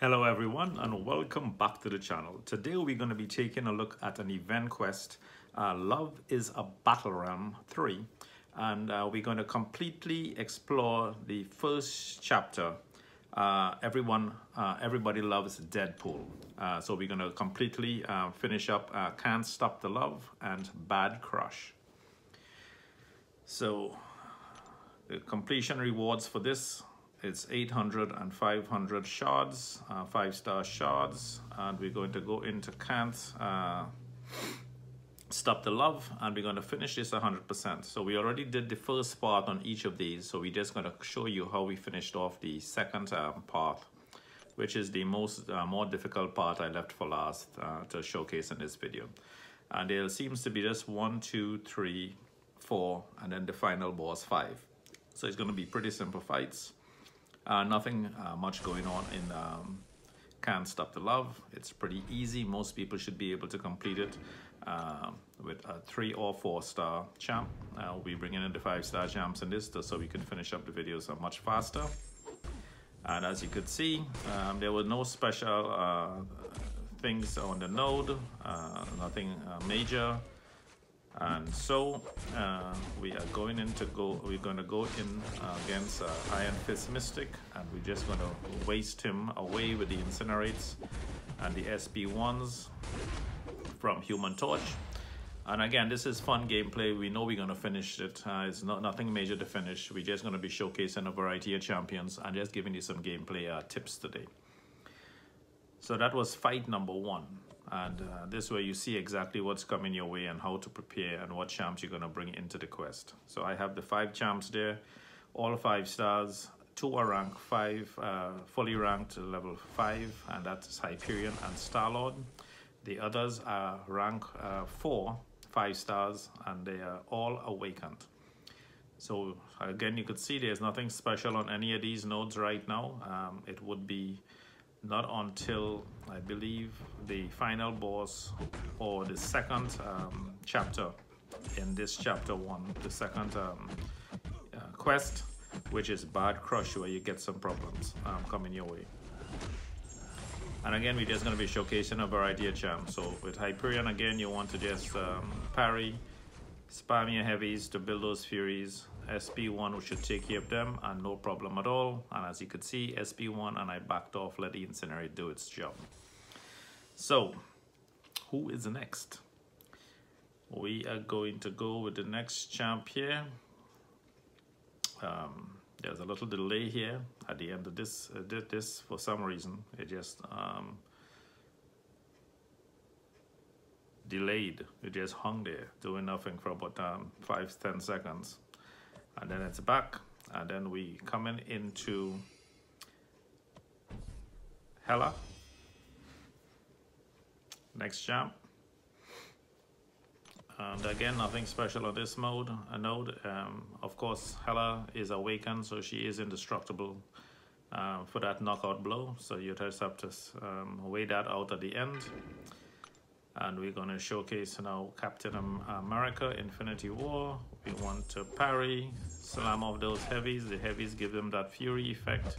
Hello everyone and welcome back to the channel. Today we're going to be taking a look at an event quest, Love is a Battle Realm 3, and we're going to completely explore the first chapter. Everybody loves Deadpool, so we're going to completely finish up Can't Stop the Love and Bad Crush. So the completion rewards for this, it's 800 and 500 shards, 5-star shards, and we're going to go into Can't Stop the Love, and we're going to finish this 100%. So we already did the first part on each of these, so we're just going to show you how we finished off the second part, which is the more difficult part I left for last to showcase in this video. And there seems to be just 1, 2, 3, 4, and then the final boss 5. So it's going to be pretty simple fights. Nothing much going on in Can't Stop the Love. It's pretty easy. Most people should be able to complete it with a 3 or 4-star champ. We'll be bringing in the 5-star champs in this so we can finish up the videos much faster. And as you could see, there were no special things on the node, nothing major. And so we're going to go in against Iron Fist Mystic, and we're just going to waste him away with the Incinerates and the SP1s from Human Torch. And again, this is fun gameplay. We know we're going to finish it. It's nothing major to finish. We're just going to be showcasing a variety of champions and just giving you some gameplay tips today. So that was fight number 1. And this way you see exactly what's coming your way and how to prepare and what champs you're going to bring into the quest. So I have the 5 champs there, all 5 stars. 2 are rank 5, fully ranked level 5, and that's Hyperion and Star-Lord. The others are rank 4, 5 stars, and they are all awakened. So again, you could see there's nothing special on any of these nodes right now. It would be not until, I believe, the final boss or the second chapter in this chapter 1, the second quest, which is Bad Crush, where you get some problems coming your way. And again, we're just going to be showcasing a variety of champs. So with Hyperion, again, you want to just parry, spam your heavies to build those Furies. SP1, which should take care of them, and no problem at all. And as you could see, SP1, and I backed off, let the Incinerate do its job. So, who is next? We are going to go with the next champ here. There's a little delay here at the end of this. Did this for some reason. It just delayed. It just hung there, doing nothing for about 5-10 seconds. And then it's back, and then we coming into Hela. Next champ. And again, nothing special on this node. Of course, Hela is awakened, so she is indestructible for that knockout blow. So you just have to weigh that out at the end. And we're going to showcase now Captain America Infinity War. We want to parry, slam off those heavies. The heavies give them that fury effect.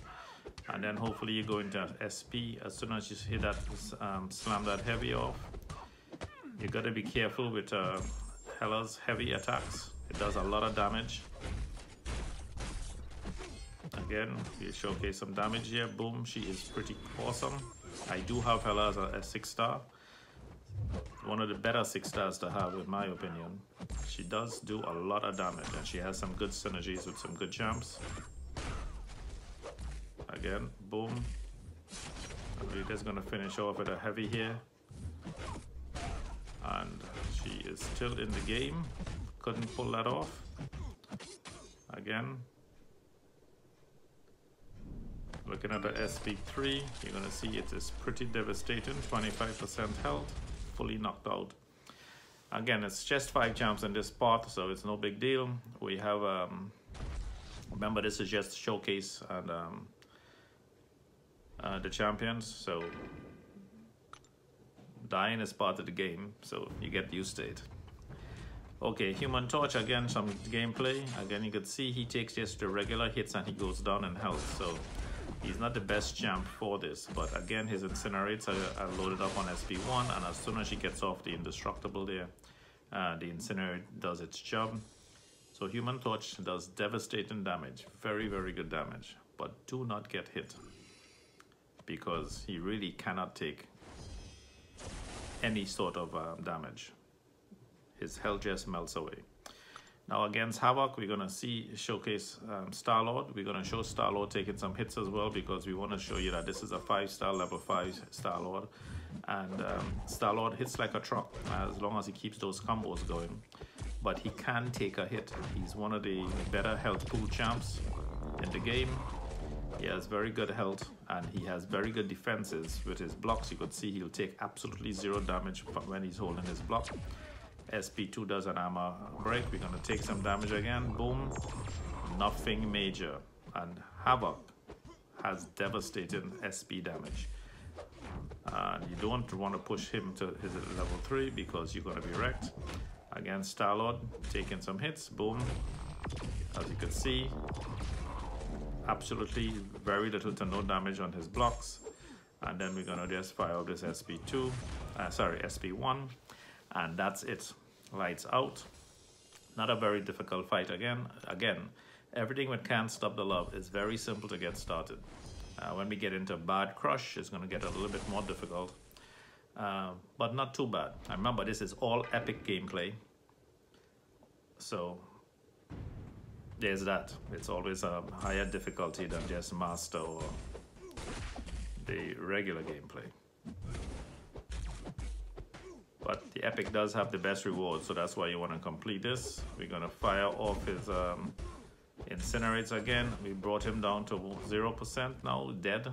And then hopefully you go into SP. As soon as you hit that, slam that heavy off. You got to be careful with Hela's heavy attacks. It does a lot of damage. Again, we showcase some damage here. Boom, she is pretty awesome. I do have Hela as a 6-star. One of the better 6 stars to have, in my opinion. She does do a lot of damage, and she has some good synergies with some good champs. Again, boom. We're just gonna finish off with a heavy here. And she is still in the game. Couldn't pull that off. Again. Looking at the SP3, you're gonna see it is pretty devastating. 25% health. Fully knocked out. Again, it's just 5 champs in this part, so it's no big deal. We have remember, this is just showcase and the champions, so dying is part of the game, so you get used to it. Okay, Human Torch, again, some gameplay. Again, you could see he takes just the regular hits and he goes down in health, so He's not the best champ for this, but again, his incinerates are loaded up on SP1, and as soon as she gets off the indestructible there, the incinerate does its job. So Human Torch does devastating damage, very, very good damage, but do not get hit because he really cannot take any sort of damage. His health just melts away. Now against Havoc, we're going to showcase Star-Lord. We're going to show Star-Lord taking some hits as well because we want to show you that this is a 5-star, level 5 Star-Lord. And Star-Lord hits like a truck as long as he keeps those combos going. But he can take a hit. He's one of the better health pool champs in the game. He has very good health and he has very good defenses with his blocks. You could see he'll take absolutely 0 damage when he's holding his block. SP2 does an armor break. We're going to take some damage again. Boom. Nothing major. And Havoc has devastating SP damage. And you don't want to push him to his level 3 because you're going to be wrecked. Again, Star-Lord taking some hits. Boom. As you can see, absolutely very little to no damage on his blocks. And then we're going to just fire up this SP1. And that's it. Lights out. Not a very difficult fight again. Everything with Can't Stop the Love is very simple to get started. When we get into Bad Crush, it's going to get a little bit more difficult. But not too bad. I remember this is all epic gameplay. So there's that. It's always a higher difficulty than just Master or the regular gameplay. But the epic does have the best rewards, so that's why you want to complete this. We're going to fire off his incinerates again. We brought him down to 0% now, dead.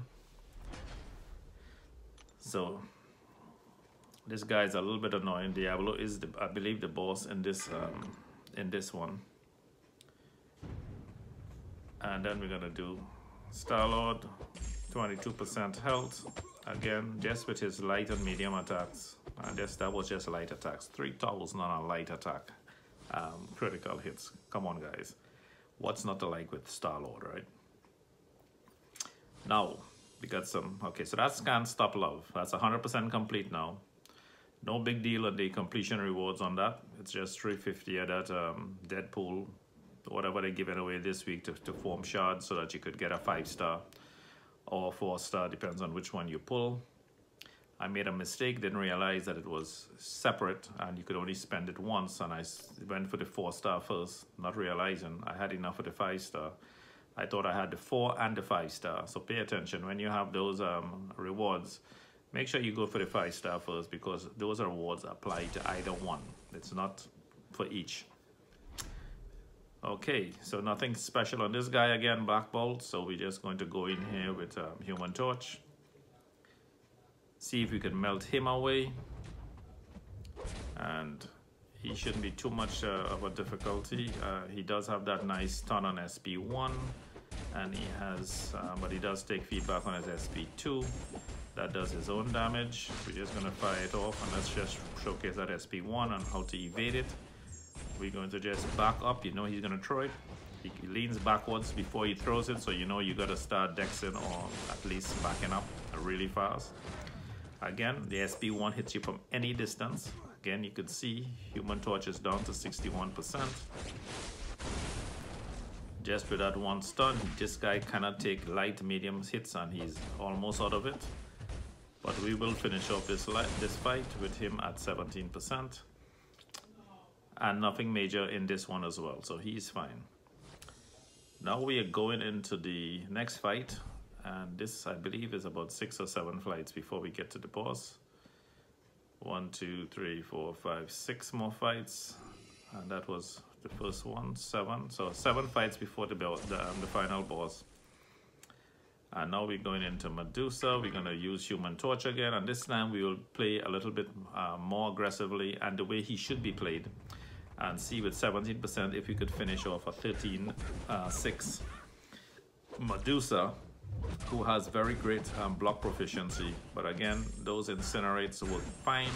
So this guy is a little bit annoying. Diablo is, I believe, the boss in this one. And then we're going to do Star-Lord, 22% health. Again, just with his light and medium attacks. And that was just light attacks. 3,000 on a light attack. Critical hits. Come on, guys. What's not to like with Star-Lord, right? Now, we got some... Okay, so that's Can't Stop Love. That's 100% complete now. No big deal on the completion rewards on that. It's just 350 at that Deadpool, whatever they're giving away this week to form shards so that you could get a 5-star or 4-star, depends on which one you pull. I made a mistake, didn't realize that it was separate and you could only spend it once, and I went for the 4-star first, not realizing I had enough for the 5-star. I thought I had the 4 and the 5-star, so pay attention. When you have those rewards, make sure you go for the 5-star first because those rewards apply to either one. It's not for each. Okay, so nothing special on this guy again, Black Bolt, so we're just going to go in here with Human Torch. See if we can melt him away. And he shouldn't be too much of a difficulty. He does have that nice ton on SP1. And he has, but he does take feedback on his SP2. That does his own damage. We're just going to fire it off and let's just showcase that SP1 and how to evade it. We're going to just back up. You know he's going to throw it. He leans backwards before he throws it, so you know you got to start dexing or at least backing up really fast. Again, the SP1 hits you from any distance. Again, you could see Human Torch is down to 61%. Just with that one stun, this guy cannot take light, medium hits and he's almost out of it. But we will finish off this fight with him at 17%. And nothing major in this one as well, so he's fine. Now we are going into the next fight. And this, I believe, is about 6 or 7 fights before we get to the boss. 1, 2, 3, 4, 5, 6 more fights. And that was the first one, 7. So 7 fights before the final boss. And now we're going into Medusa. We're going to use Human Torch again. And this time we will play a little bit more aggressively and the way he should be played. And see with 17% if we could finish off a 13-6 Medusa, who has very great block proficiency, but again, those incinerates work fine.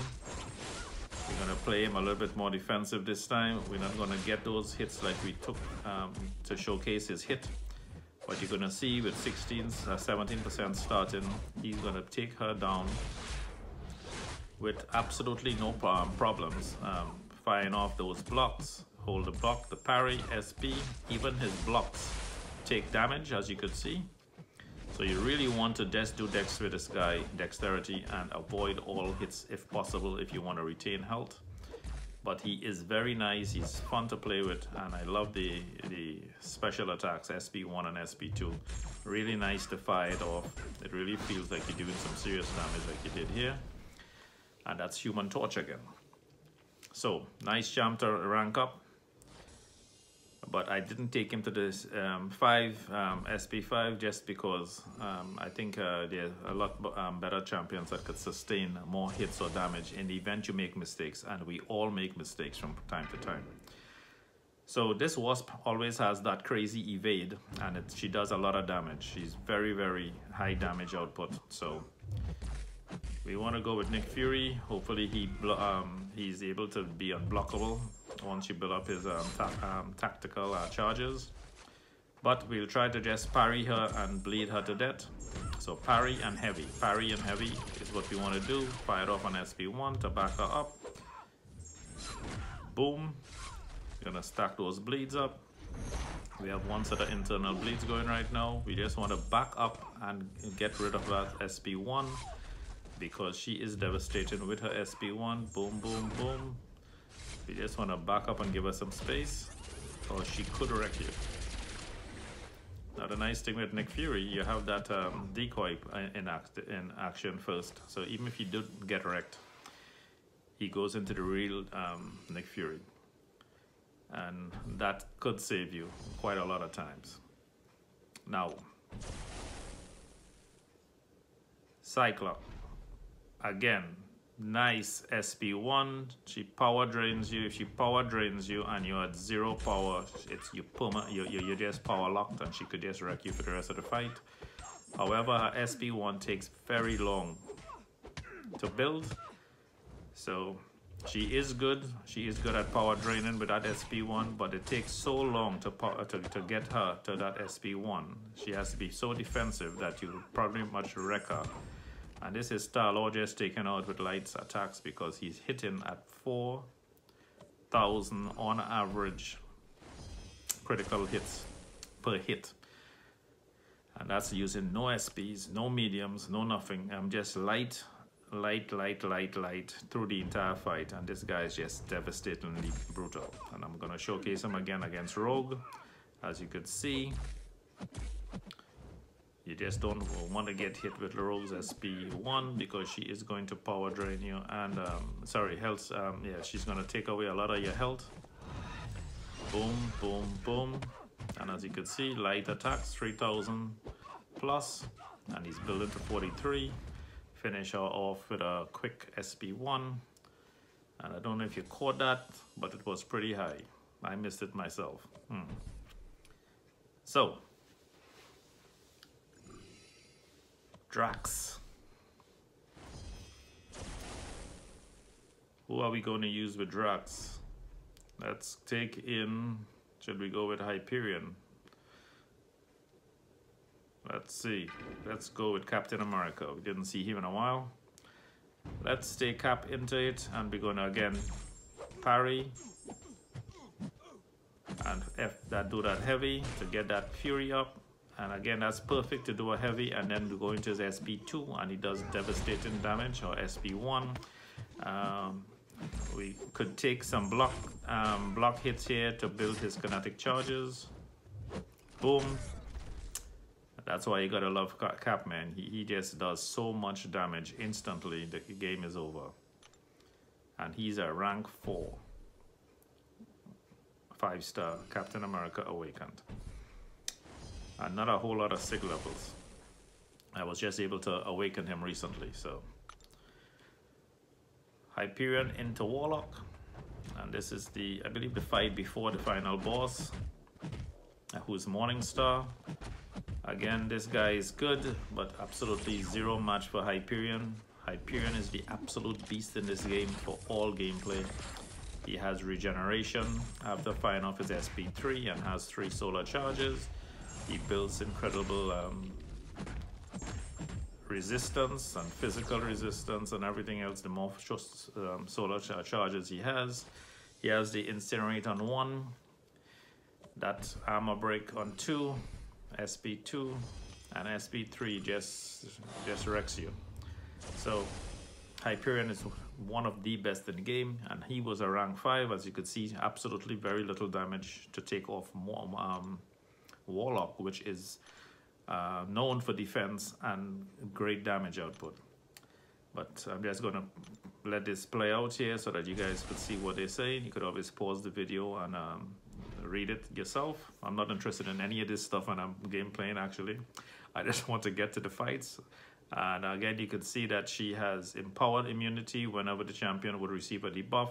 We're going to play him a little bit more defensive this time. We're not going to get those hits like we took to showcase his hit, But you're gonna see with 17% starting, he's gonna take her down with absolutely no problems. Firing off those blocks, hold the block, the parry, SP, even his blocks take damage, as you could see. So you really want to just do dex with this guy, dexterity, and avoid all hits if possible if you want to retain health. But he is very nice, he's fun to play with, and I love the special attacks, SP1 and SP2. Really nice to fire it off. It really feels like you're doing some serious damage like you did here. And that's Human Torch again. So, nice champ to rank up. But I didn't take him to this SP5 just because I think there's a lot better champions that could sustain more hits or damage in the event you make mistakes, and we all make mistakes from time to time. So this Wasp always has that crazy evade, and she does a lot of damage. She's very, very high damage output. So we want to go with Nick Fury. Hopefully he's able to be unblockable once you build up his tactical charges. But we'll try to just parry her and bleed her to death. So parry and heavy. Parry and heavy is what we want to do. Fire it off on SP1 to back her up. Boom. We're gonna stack those bleeds up. We have one set of internal bleeds going right now. We just want to back up and get rid of that SP1 because she is devastating with her SP1. Boom, boom, boom. We just want to back up and give her some space, or she could wreck you. Now the nice thing with Nick Fury, you have that decoy in action first. So even if you do get wrecked, he goes into the real Nick Fury. And that could save you quite a lot of times. Now, Cyclone. Again, nice SP1. She power drains you. If she power drains you and you're at 0 power, you're just power locked, and she could just wreck you for the rest of the fight. However, her SP1 takes very long to build. So she is good. She is good at power draining with that SP1, but it takes so long to get her to that SP1. She has to be so defensive that you probably much wreck her. And this is Star-Lord just taken out with light attacks because he's hitting at 4,000 on average critical hits per hit. And that's using no SPs, no mediums, no nothing. I'm just light through the entire fight, and this guy is just devastatingly brutal. And I'm gonna showcase him again against Rogue. As you could see, you just don't want to get hit with Rogue's SP1 because she is going to power drain you and health. Yeah, she's gonna take away a lot of your health. Boom, boom, boom. And as you can see, light attacks 3,000 plus, and he's building to 43. Finish her off with a quick SP1, and I don't know if you caught that, but it was pretty high. I missed it myself. So Drax. Who are we going to use with Drax? Let's take in, should we go with Hyperion? Let's see. Let's go with Captain America. We didn't see him in a while. Let's take Cap into it, and we're gonna again parry and do that heavy to get that Fury up. And again, that's perfect to do a heavy, and then go into his SP2, and he does devastating damage, or SP1. We could take some block hits here to build his kinetic charges. Boom. That's why you gotta love Cap, man. He just does so much damage instantly. The game is over. And he's a rank 4. 5-star Captain America Awakened. And not a whole lot of SIG levels. I was just able to awaken him recently, so. Hyperion into Warlock. And this is I believe the fight before the final boss, who's Morningstar. Again, this guy is good, but absolutely zero match for Hyperion. Hyperion is the absolute beast in this game for all gameplay. He has regeneration after firing off his SP3 and has 3 solar charges. He builds incredible resistance and physical resistance and everything else. The more solar charges he has the incinerate on 1, that armor break on 2, SP2, and SP3 just wrecks you. So Hyperion is one of the best in the game, and he was a rank 5. As you could see, absolutely very little damage to take off Warlock, which is known for defense and great damage output. But I'm just gonna let this play out here so that you guys could see what they're saying. You could always pause the video and read it yourself. I'm not interested in any of this stuff when I'm game playing, actually. I just want to get to the fights. And again, you can see that she has empowered immunity. Whenever the champion would receive a debuff,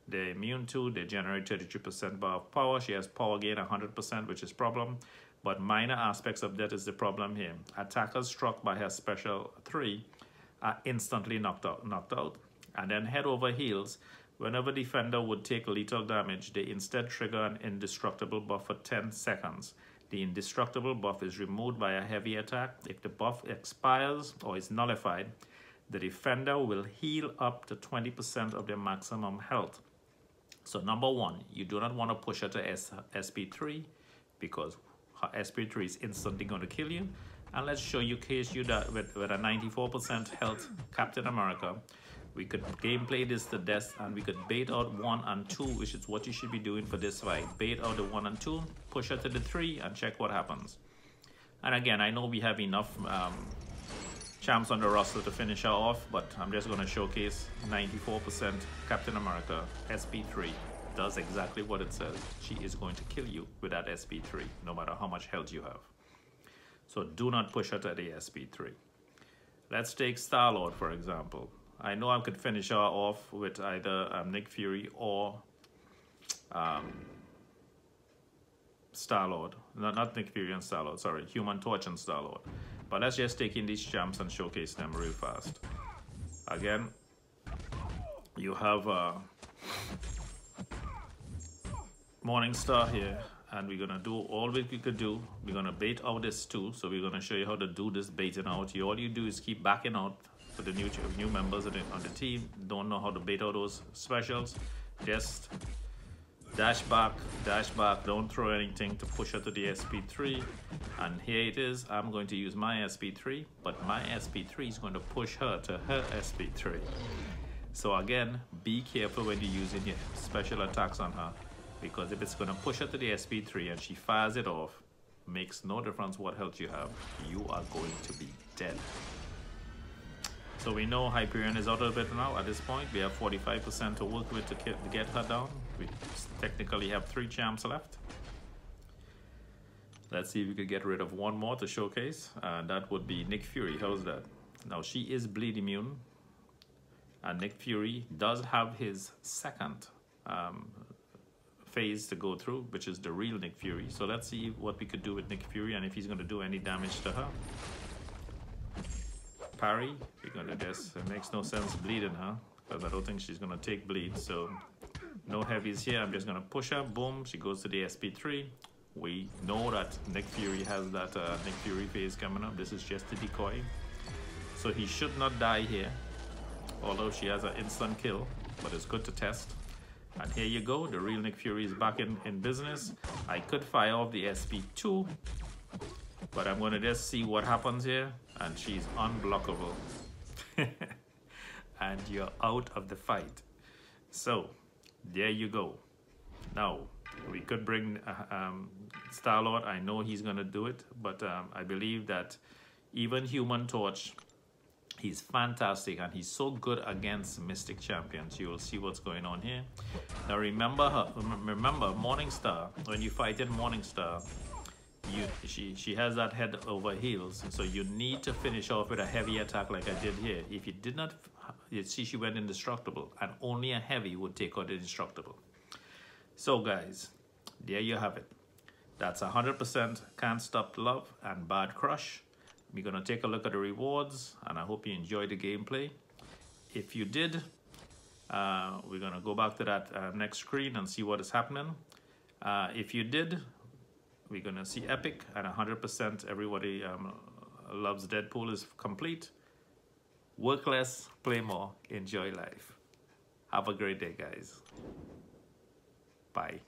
they're immune to, they generate 33% bar of power. She has power gain 100%, which is problem. But minor aspects of that is the problem here. Attackers struck by her special 3 are instantly knocked out. And then head over heels. Whenever defender would take lethal damage, they instead trigger an indestructible buff for 10 seconds. The indestructible buff is removed by a heavy attack. If the buff expires or is nullified, the defender will heal up to 20% of their maximum health. So number 1, you do not want to push her to SP3 because her SP3 is instantly going to kill you. And let's show you that with a 94% health Captain America, we could gameplay this to death, and we could bait out 1 and 2, which is what you should be doing for this fight. Bait out the 1 and 2, push her to the 3, and check what happens. And again, I know we have enough champs on the roster to finish her off, but I'm just going to showcase 94% Captain America SP3. Does exactly what it says. She is going to kill you with that SP3, no matter how much health you have. So do not push her to the SP3. Let's take Star-Lord, for example. I know I could finish her off with either Nick Fury or Star-Lord. Not Nick Fury and Star-Lord, sorry. Human Torch and Star-Lord. But let's just take in these champs and showcase them real fast. Again, you have Morningstar here. And we're gonna do all we could do. We're gonna bait out this too. So we're gonna show you how to do this baiting out. All you do is keep backing out. For the new members on the team, don't know how to bait out those specials, just dash back, don't throw anything to push her to the SP3. And here it is. I'm going to use my SP3, but my SP3 is going to push her to her SP3. So again, be careful when you're using your special attacks on her, because if it's going to push her to the SP3 and she fires it off, makes no difference what health you have, you are going to be dead. So we know Hyperion is out of it now at this point. We have 45% to work with to get her down. We technically have 3 champs left. Let's see if we could get rid of 1 more to showcase. That would be Nick Fury. How's that? Now she is bleed immune. And Nick Fury does have his second phase to go through, which is the real Nick Fury. So let's see what we could do with Nick Fury and if he's going to do any damage to her. Parry, we're gonna just, it makes no sense bleeding her, because I don't think she's gonna take bleed. So no heavies here. I'm just gonna push her, boom, she goes to the SP3. We know that Nick Fury has that Nick Fury phase coming up. This is just a decoy, so he should not die here, although she has an instant kill, but it's good to test. And here you go, the real Nick Fury is back in business. I could fire off the SP2, but I'm gonna just see what happens here. And she's unblockable. And you're out of the fight. So there you go. Now we could bring Star-Lord. I know he's gonna do it, but I believe that even Human Torch, he's fantastic, and he's so good against Mystic champions. You will see what's going on here. Now remember Morningstar. When you fight in Morningstar, she has that head over heels, so you need to finish off with a heavy attack like I did here. If you did not, you see she went indestructible, and only a heavy would take out the indestructible. So guys, there you have it. That's 100% Can't Stop Love and Bad Crush. We're gonna take a look at the rewards, and I hope you enjoyed the gameplay. If you did, we're gonna go back to that next screen and see what is happening. If you did, We're gonna see epic and 100%. Everybody loves Deadpool is complete. Work less, play more, enjoy life. Have a great day, guys. Bye.